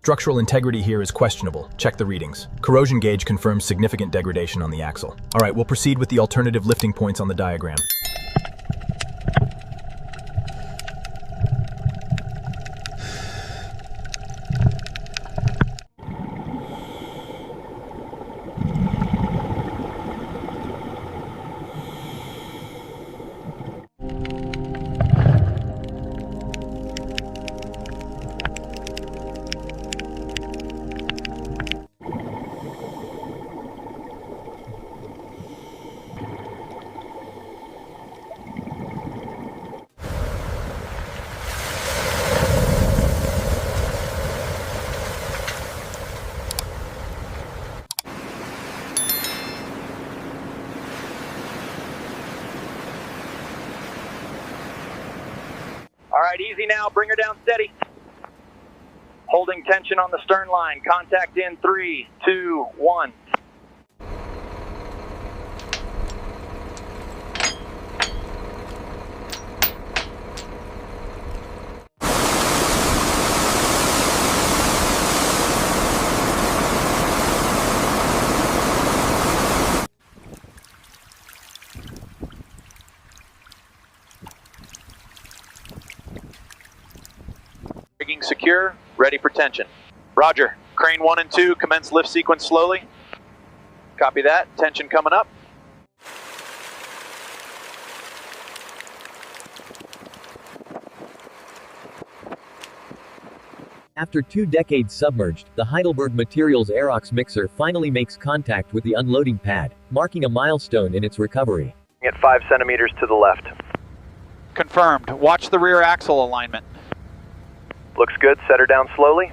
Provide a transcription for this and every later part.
Structural integrity here is questionable. Check the readings. Corrosion gauge confirms significant degradation on the axle. All right, we'll proceed with the alternative lifting points on the diagram. All right, easy now, bring her down steady. Holding tension on the stern line, contact in 3, 2, 1. Rigging secure, ready for tension. Roger. Crane 1 and 2, commence lift sequence slowly. Copy that. Tension coming up. After 2 decades submerged, the Heidelberg Materials Actros Mixer finally makes contact with the unloading pad, marking a milestone in its recovery. At 5 centimeters to the left. Confirmed. Watch the rear axle alignment. Looks good. Set her down slowly.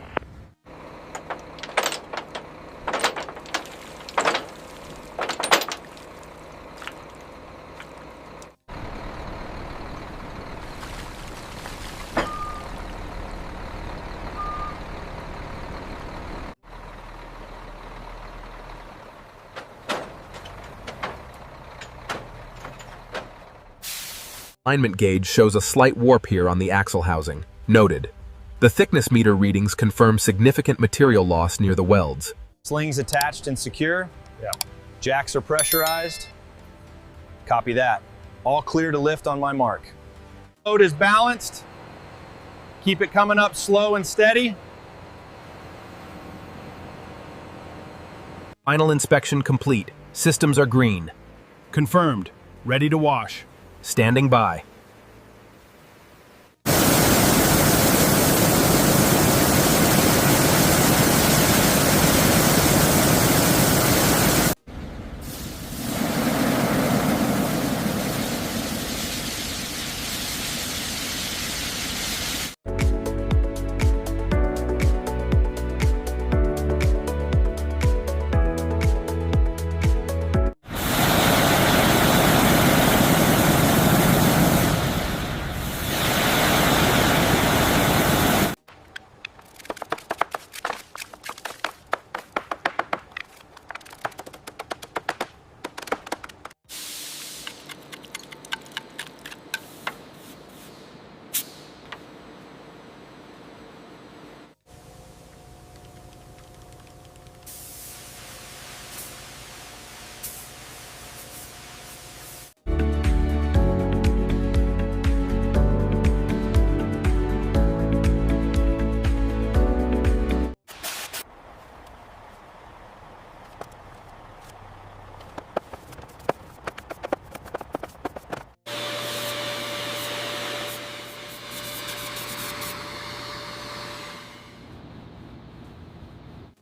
Alignment gauge shows a slight warp here on the axle housing. Noted. The thickness meter readings confirm significant material loss near the welds. Slings attached and secure. Yeah. Jacks are pressurized. Copy that. All clear to lift on my mark. Load is balanced. Keep it coming up slow and steady. Final inspection complete. Systems are green. Confirmed. Ready to wash. Standing by.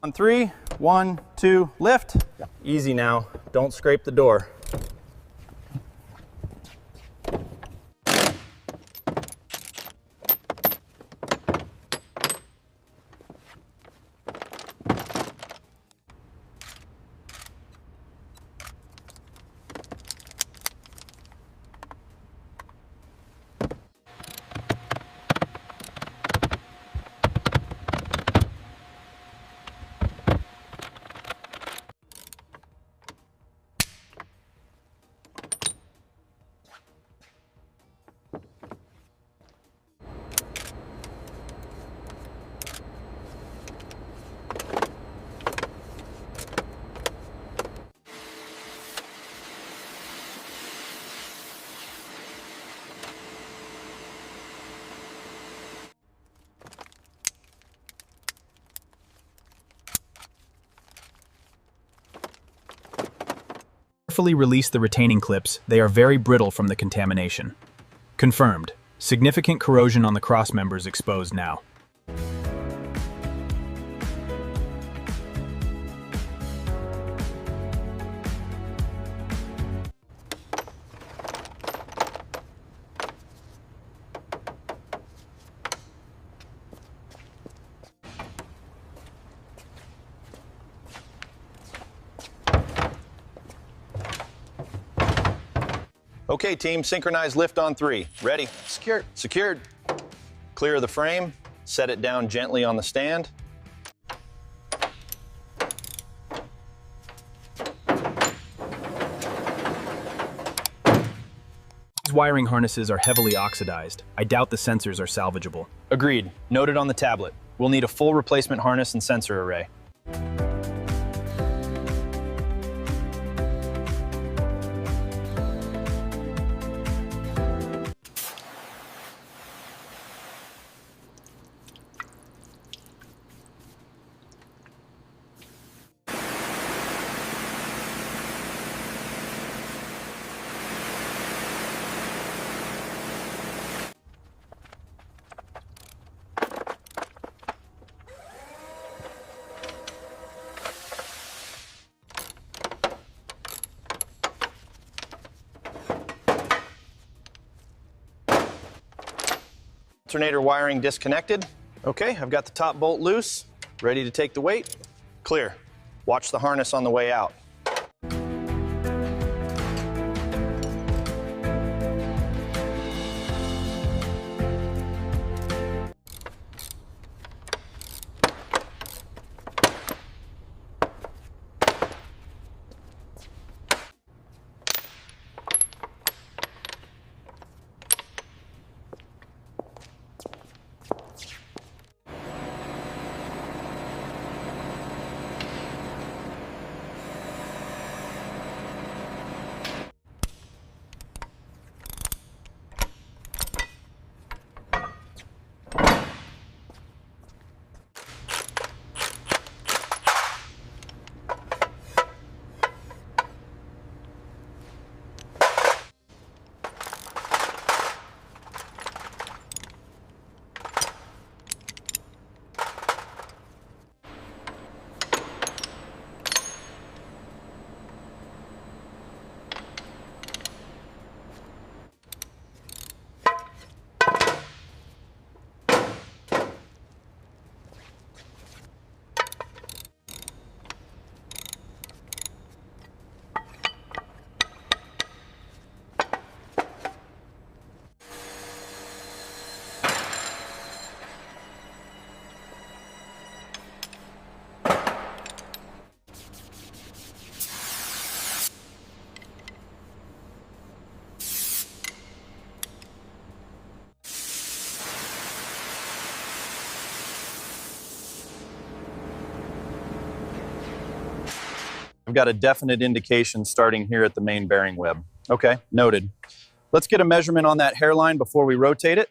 On 3, 1, 2, lift. Yeah. Easy now. Don't scrape the door. Carefully release the retaining clips, they are very brittle from the contamination. Confirmed. Significant corrosion on the cross members exposed now. Okay, team, synchronize lift on 3. Ready? Secured. Secured. Clear the frame, set it down gently on the stand. These wiring harnesses are heavily oxidized. I doubt the sensors are salvageable. Agreed. Noted on the tablet. We'll need a full replacement harness and sensor array. Alternator wiring disconnected. Okay, I've got the top bolt loose, ready to take the weight. Clear. Watch the harness on the way out. I've got a definite indication starting here at the main bearing web. Okay, noted. Let's get a measurement on that hairline before we rotate it.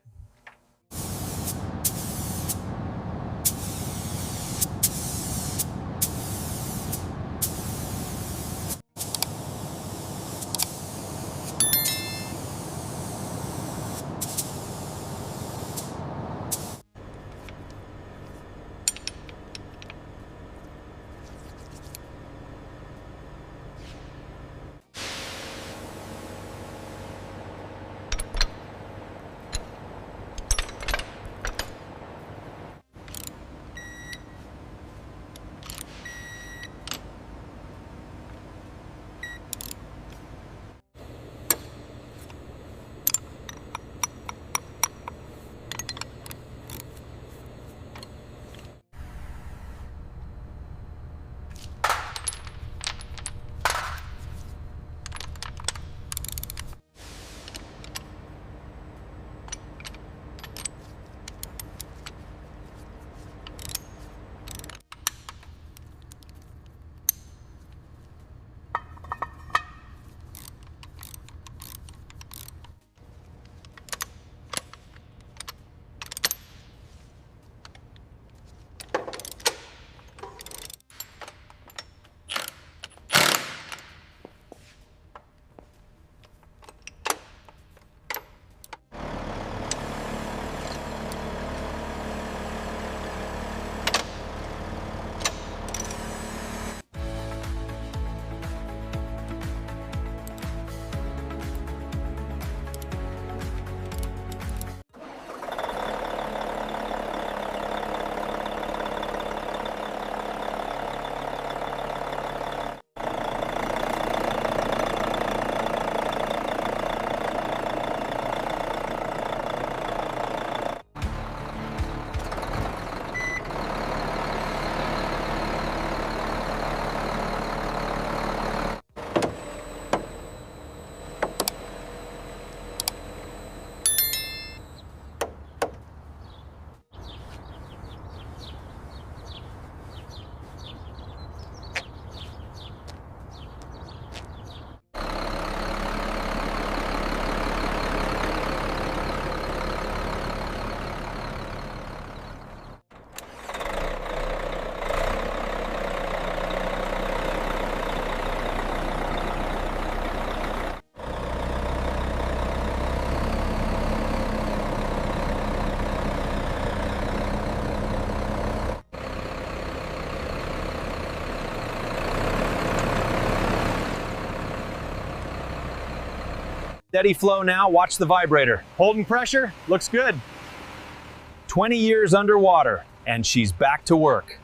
Steady flow now, watch the vibrator. Holding pressure, looks good. 20 years underwater, and she's back to work.